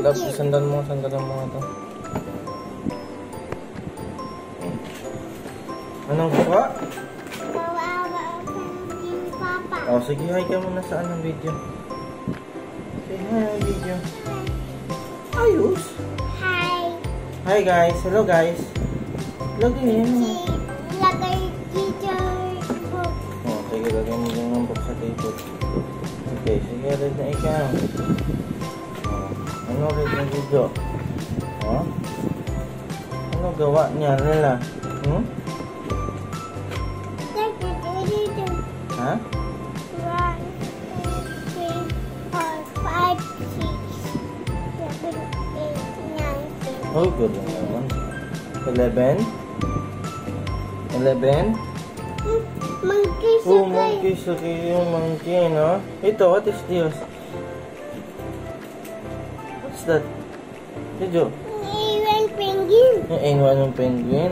Sandan mo ito. Anong kuha? Papa. Oh, sige, hi ka muna sa anong video. Say hi ang video. Ayos. Hi. Hi guys, hello guys. Lagay yan. Lagay dito. Oh, sige, lagay mo din ng box sa table. Okay, sige, red na ikaw. Oh, ano red na video? Oh? Ano gawa niya nila? Hmm? Ha? 1, 2, 3, 4, 5, 6, 7, 8, 9, 10. Oh, good naman. 11? 11? Monkey Oh, monkey. Sige, yung monkey, no? Ito, what is this? What's that? Video? Even penguin. Yung N1 yung penguin.